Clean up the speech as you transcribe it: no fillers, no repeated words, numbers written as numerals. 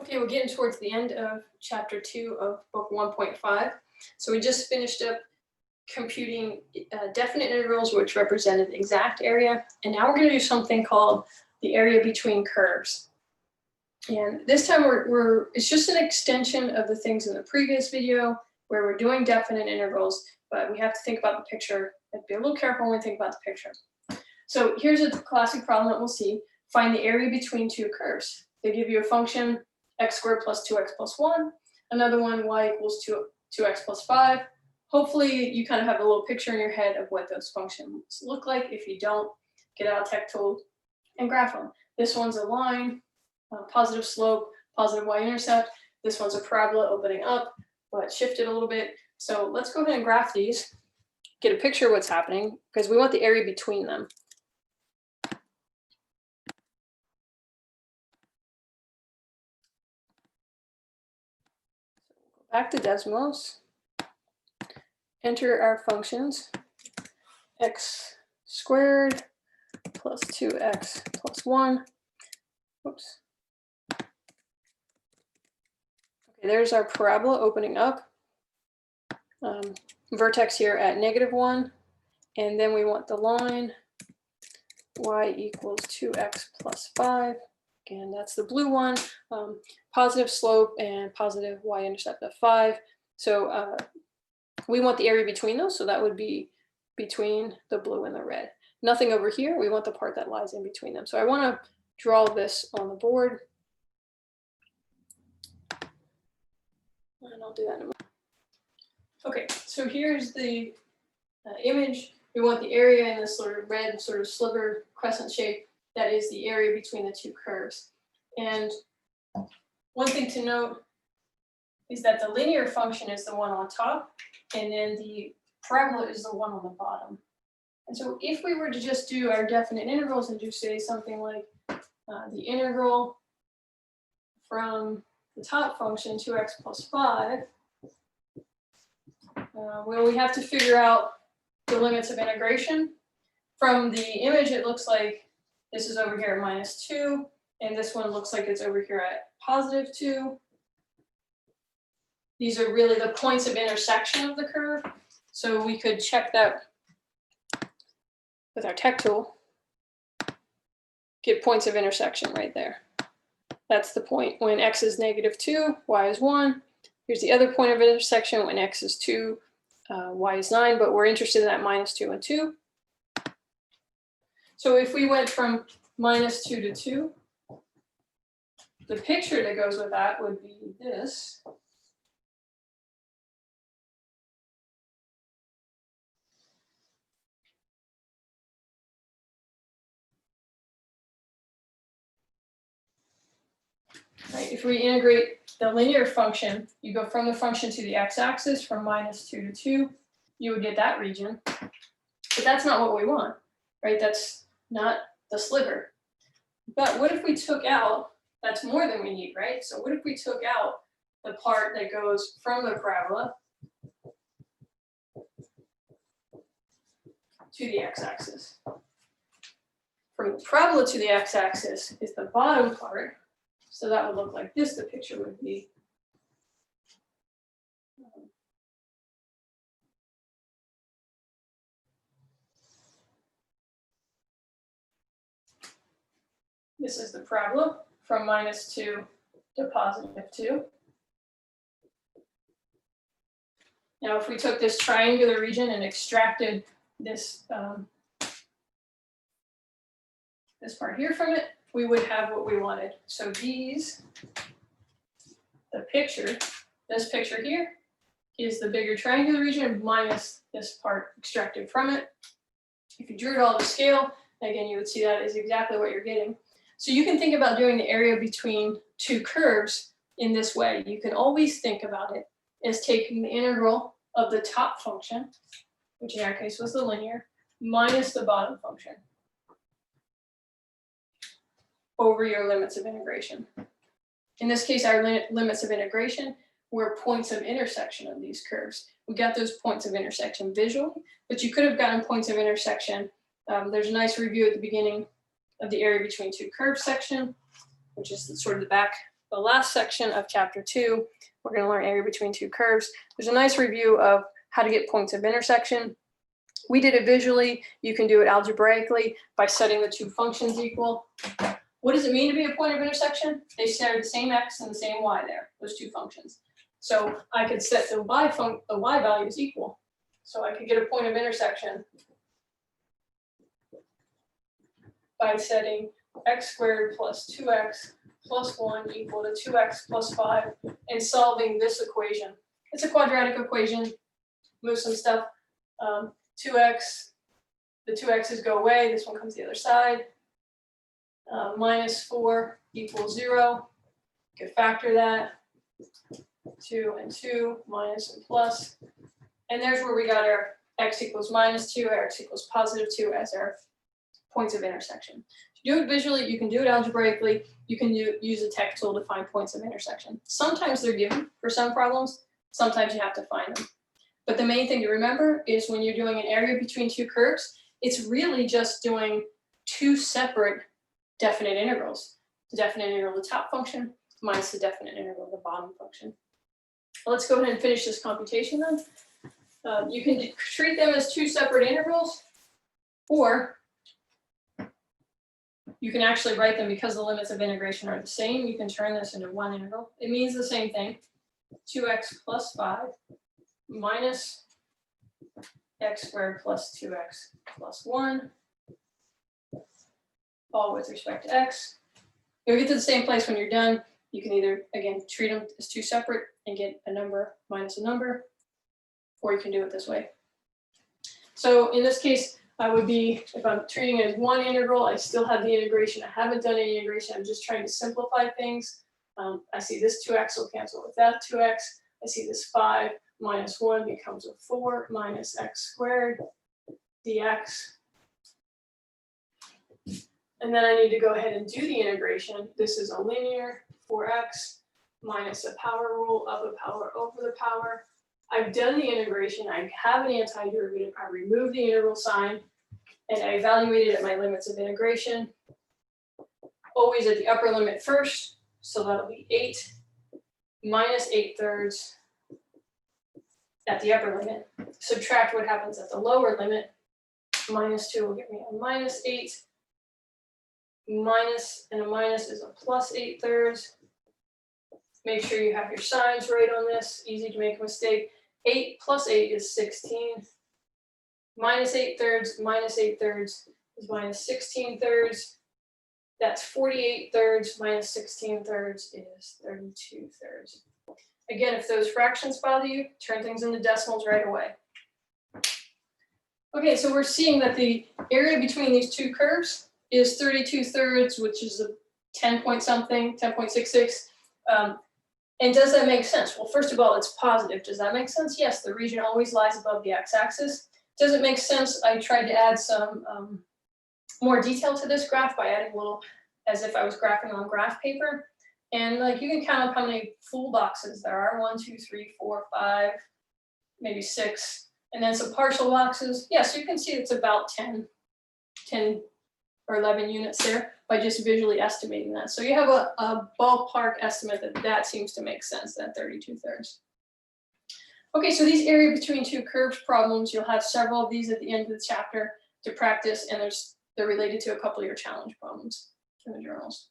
Okay, we're getting towards the end of chapter 2 of book 1.5. So we just finished up computing definite integrals, which represented the exact area. And now we're going to do something called the area between curves. And this time it's just an extension of the things in the previous video where we're doing definite integrals, but we have to think about the picture and be a little careful when we think about the picture. So here's a classic problem that we'll see. Find the area between two curves. They give you a function x squared plus 2x plus 1, another one y equals 2x plus 5. Hopefully you kind of have a little picture in your head of what those functions look like. If you don't, get out a tech tool and graph them. This one's a line, positive slope, positive y-intercept. This one's a parabola opening up, but shifted a little bit. So let's go ahead and graph these, get a picture of what's happening, because we want the area between them. Back to Desmos, enter our functions, x squared plus 2x plus 1. Oops. Okay, there's our parabola opening up. Vertex here at -1. And then we want the line y equals 2x plus 5. Again, that's the blue one. Positive slope and positive y-intercept of 5. So we want the area between those, so that would be between the blue and the red. Nothing over here. We want the part that lies in between them. So I want to draw this on the board. And I'll do that in a moment. Okay, so here's the image. We want the area in this sort of red sort of sliver crescent shape. That is the area between the two curves. And one thing to note is that the linear function is the one on top, and then the parabola is the one on the bottom. And so if we were to just do our definite integrals and just say something like the integral from the top function, 2x plus 5, well, we have to figure out the limits of integration. From the image, it looks like this is over here at -2, and this one looks like it's over here at +2. These are really the points of intersection of the curve. So we could check that with our tech tool. Get points of intersection right there. That's the point when x is -2, y is 1. Here's the other point of intersection when x is 2, y is 9, but we're interested in that -2 and 2. So if we went from -2 to 2, the picture that goes with that would be this. Right, if we integrate the linear function, you go from the function to the x-axis from -2 to 2, you would get that region. But that's not what we want, right? That's not the sliver. But what if we took out, that's more than we need, right? So what if we took out the part that goes from the parabola to the x-axis? From the parabola to the x-axis is the bottom part. So that would look like this, the picture would be. This is the parabola from -2 to +2. Now, if we took this triangular region and extracted this, this part here from it, we would have what we wanted. So these, the picture, this picture here is the bigger triangular region minus this part extracted from it. If you drew it all to scale, again, you would see that is exactly what you're getting. So you can think about doing the area between two curves in this way. You can always think about it as taking the integral of the top function, which in our case was the linear, minus the bottom function over your limits of integration. In this case, our limits of integration were points of intersection of these curves. We got those points of intersection visually, but you could have gotten points of intersection. There's a nice review at the beginning of the area between two curves section, which is sort of the back the last section of chapter 2, we're going to learn area between two curves. There's a nice review of how to get points of intersection. We did it visually. You can do it algebraically by setting the two functions equal. What does it mean to be a point of intersection? They share the same x and the same y there, those two functions. So I could set the y values equal. So I could get a point of intersection by setting x squared plus 2x plus 1 equal to 2x plus 5 and solving this equation. It's a quadratic equation. Move some stuff. 2x, the 2x's go away. This one comes the other side. Minus 4 equals 0. You could factor that. 2 and 2, minus and plus. And there's where we got our x equals minus 2, or x equals positive 2 as our points of intersection. To do it visually, you can do it algebraically. You can use a tech tool to find points of intersection. Sometimes they're given for some problems. Sometimes you have to find them. But the main thing to remember is when you're doing an area between two curves, it's really just doing two separate definite integrals. The definite integral of the top function minus the definite integral of the bottom function. Well, let's go ahead and finish this computation then. You can treat them as two separate integrals, or you can actually write them because the limits of integration are the same. You can turn this into one integral. It means the same thing. 2x plus 5 minus x squared plus 2x plus 1, all with respect to x. You'll get to the same place when you're done. You can either, again, treat them as two separate and get a number minus a number, or you can do it this way. So in this case, I would be, if I'm treating it as one integral, I still have the integration. I haven't done any integration. I'm just trying to simplify things. I see this 2x will cancel with that 2x. I see this 5 minus 1 becomes a 4 minus x squared dx. And then I need to go ahead and do the integration. This is a linear 4x minus a power rule of a power over the power. I've done the integration. I have an antiderivative. I remove the integral sign and I evaluated at my limits of integration. Always at the upper limit first. So that'll be 8 minus 8/3 at the upper limit. Subtract what happens at the lower limit. Minus 2 will give me a minus 8. Minus and a minus is a plus 8/3. Make sure you have your signs right on this. Easy to make a mistake. 8 plus 8 is 16. Minus 8/3 minus 8/3 is minus 16/3. That's 48/3 minus 16/3 is 32/3. Again, if those fractions bother you, turn things into decimals right away. Okay, so we're seeing that the area between these two curves is 32/3, which is a 10 point something, 10.66. And does that make sense? Well, first of all, it's positive. Does that make sense? Yes, the region always lies above the x-axis. Does it make sense? I tried to add some more detail to this graph by adding a little, as if I was graphing on graph paper. And like you can count up how many full boxes there are. 1, 2, 3, 4, 5, maybe 6. And then some partial boxes. Yeah, so you can see it's about 10 or 11 units there by just visually estimating that. So you have a ballpark estimate that seems to make sense, that 32/3. Okay, so these area between two curves problems, you'll have several of these at the end of the chapter to practice, and they're related to a couple of your challenge problems in the journals.